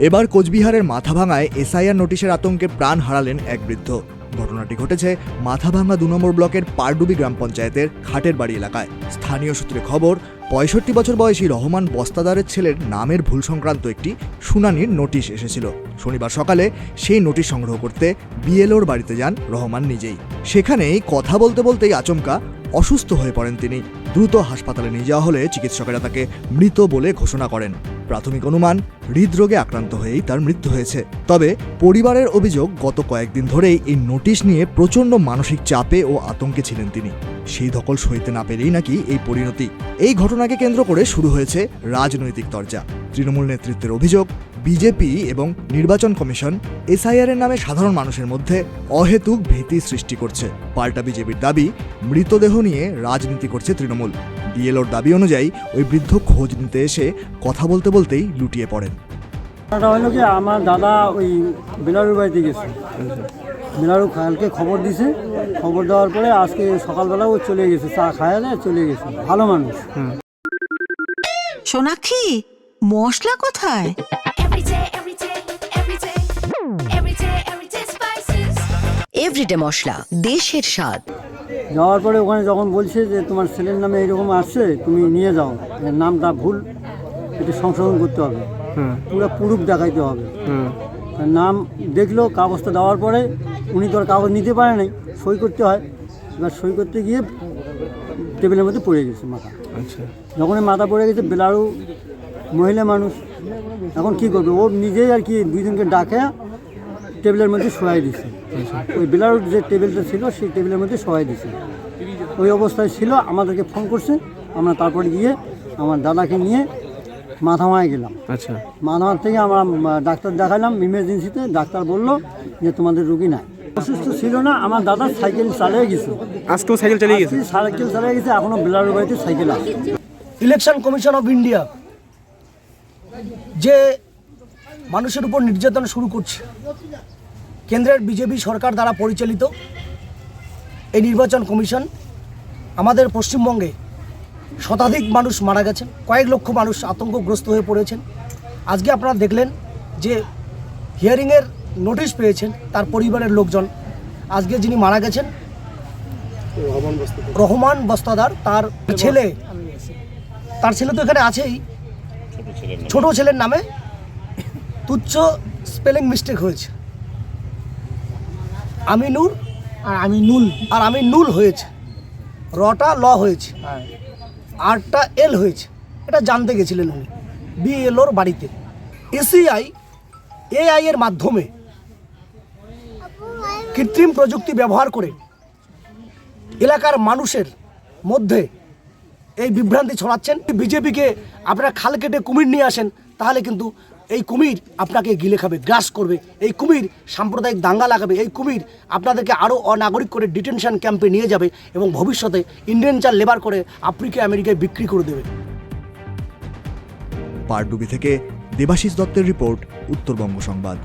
এবার কোচবিহারের মাথাভাঙায় এসআইআর নোটিশের আতঙ্কে প্রাণ হারালেন এক বৃদ্ধ। ঘটনাটি ঘটেছে মাথাভাঙা ২ নম্বর ব্লকের পারডুবি গ্রাম পঞ্চায়েতের খাটের বাড়ি এলাকায়। স্থানীয় সূত্রে খবর, ৬৫ বছর বয়সী রহমান বস্তাদারের ছেলের নামের ভুল সংক্রান্ত একটি শুনানির নোটিশ এসেছিল। শনিবার সকালে সেই নোটিশ সংগ্রহ করতে বিএলওর বাড়িতে যান রহমান নিজেই। সেখানেই কথা বলতে বলতেই আচমকা অসুস্থ হয়ে পড়েন তিনি। দ্রুত হাসপাতালে নিয়ে যাওয়া হলে চিকিৎসকেরা তাকে মৃত বলে ঘোষণা করেন। প্রাথমিক অনুমান, হৃদরোগে আক্রান্ত হয়েই তার মৃত্যু হয়েছে। তবে পরিবারের অভিযোগ, গত কয়েকদিন ধরেই এই নোটিশ নিয়ে প্রচণ্ড মানসিক চাপে ও আতঙ্কে ছিলেন তিনি। সেই ধকল সইতে না পেরেই নাকি এই পরিণতি। এই ঘটনাকে কেন্দ্র করে শুরু হয়েছে রাজনৈতিক তরজা। তৃণমূল নেতৃত্বের অভিযোগ, বিজেপি এবং নির্বাচন কমিশন এসআইআর এর নামে সাধারণ মানুষের মধ্যে অহেতুক ভীতি সৃষ্টি করছে। পাল্টা বিজেপির দাবি, মৃতদেহ নিয়ে রাজনীতি করছে তৃণমূল। বিএলওর দাবি অনুযায়ী ওই বৃদ্ধ খোঁজ নিতে এসে কথা বলতে বলতেই লুটিয়ে পড়েন। হলো কি, আমার দাদা ওই বেলারুর বাড়িতে গেছে। বেলারু কালকে খবর দিছে, খবর দেওয়ার পরে আজকে সকালবেলা ও চলে গেছে, চা খায় না চলে গেছে। ভালো মানুষ। সোনাক্ষী, মশলা কোথায়? এভরিডে মশলা, দেশের স্বাদ। যাওয়ার পরে ওখানে যখন বলছে যে তোমার ছেলের নামে এরকম আসছে, তুমি নিয়ে যাও, এর নামটা ভুল, এটা সংশোধন করতে হবে, পুরো প্রুফ দেখাইতে হবে। নাম দেখলো, কাগজটা দেওয়ার পরে উনি তো আর কাগজ নিতে পারে নাই, সই করতে হয়। এবার সই করতে গিয়ে টেবিলের মধ্যে পড়ে গেছে মাথা। যখন মাথা পড়ে গেছে, বেলারু মহিলা মানুষ, এখন কি করবে, ও নিজেই আর কি দুইজনকে ডাকে টেবিলের মধ্যে শোয়াই দিছে। ওই বেলারুর যে টেবিলটা ছিল সেই টেবিলের মধ্যে শোয়াই দিছে। ওই অবস্থায় ছিল, আমাদেরকে ফোন করছে। আমরা তারপরে গিয়ে আমার দাদাকে নিয়ে মাথামায় গেলাম। মাথামার থেকে আমরা ডাক্তার দেখালাম ইমার্জেন্সিতে। ডাক্তার বললো যে তোমাদের রুগী নাই, অসুস্থ ছিল না। আমার দাদা সাইকেল চালিয়ে গেছে, আজকেও সাইকেল চালিয়ে গেছে, এখনো বেলারুর বাড়িতে সাইকেল আছে। ইলেকশন কমিশন অফ ইন্ডিয়া যে মানুষের উপর নির্যাতন শুরু করছে, কেন্দ্রের বিজেপি সরকার দ্বারা পরিচালিত এই নির্বাচন কমিশন, আমাদের পশ্চিমবঙ্গে শতাধিক মানুষ মারা গেছেন, কয়েক লক্ষ মানুষ আতঙ্কগ্রস্ত হয়ে পড়েছেন। আজকে আপনারা দেখলেন যে হিয়ারিংয়ের নোটিশ পেয়েছেন তার পরিবারের লোকজন। আজকে যিনি মারা গেছেন রহমান বস্তাদার, তার ছেলে তো এখানে আছেই। ছোট ছেলের নামে তুচ্ছ স্পেলিং মিস্টেক হয়েছে, আমিনুর আর আমিনুল হয়েছে, রটা ল হয়েছে, আরটা এল হয়েছে। এটা জানতে গেছিলেন উনি বিএলওর বাড়িতে। এআই এর মাধ্যমে কৃত্রিম প্রযুক্তি ব্যবহার করে এলাকার মানুষের মধ্যে এই বিভ্রান্তি ছড়াচ্ছেন। বিজেপিকে আপনারা খাল কেটে কুমির নিয়ে আসেন, তাহলে কিন্তু এই কুমির আপনাকে গিলে খাবে, গ্রাস করবে। এই কুমির সাম্প্রদায়িক দাঙ্গা লাগাবে। এই কুমির আপনাদেরকে আরও অনাগরিক করে ডিটেনশন ক্যাম্পে নিয়ে যাবে এবং ভবিষ্যতে ইন্ডিয়ান চাল লেবার করে আফ্রিকা আমেরিকায় বিক্রি করে দেবে। পারডুবি থেকে দেবাশিস দত্তের রিপোর্ট, উত্তরবঙ্গ সংবাদ।